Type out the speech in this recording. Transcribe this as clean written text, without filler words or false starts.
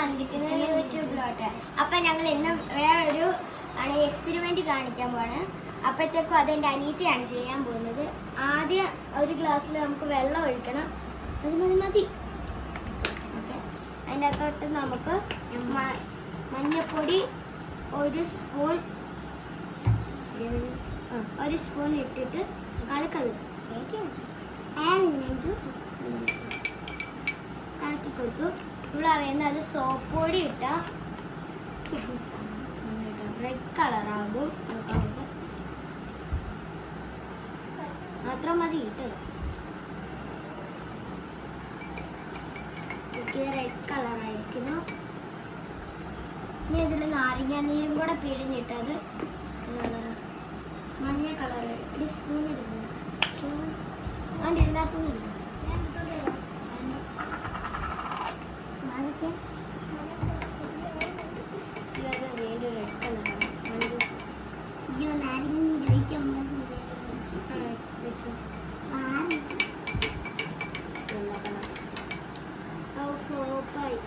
വന്നിരിക്കുന്നത് യൂട്യൂബിലോട്ട്. അപ്പം ഞങ്ങൾ ഇന്ന് വേറൊരു എക്സ്പെരിമെന്റ് കാണിക്കാൻ പോണ്. അപ്പോഴത്തേക്കും അതെൻ്റെ അനിയത്തിയാണ് ചെയ്യാൻ പോകുന്നത്. ആദ്യം ഒരു ഗ്ലാസ്സിൽ നമുക്ക് വെള്ളം ഒഴിക്കണം. മതി. ഓക്കെ, അതിൻ്റെ അകത്തോട്ട് നമുക്ക് മഞ്ഞൾപ്പൊടി ഒരു സ്പൂൺ ഇട്ടിട്ട് കലക്കത് കലക്കി കൊടുത്തു. ഇവിടെ അറിയുന്നത് അത് സോപ്പ് പൊടി ഇട്ടാൽ റെഡ് കളറാകും. മാത്രം മതി ഇട്ടത്. റെഡ് കളറായിരിക്കുന്നു. ഇനി ഇതിൽ നാരങ്ങ നീരും കൂടെ പിഴിഞ്ഞിട്ടത് മഞ്ഞ കളർ ഒരു സ്പൂൺ എടുക്കുന്നു. അതുകൊണ്ട് ഇതിനകത്തൊന്നും ഇല്ല. വീണ്ടും റെഡ് കളറാണ്. ഫ്ലോപ്പായി.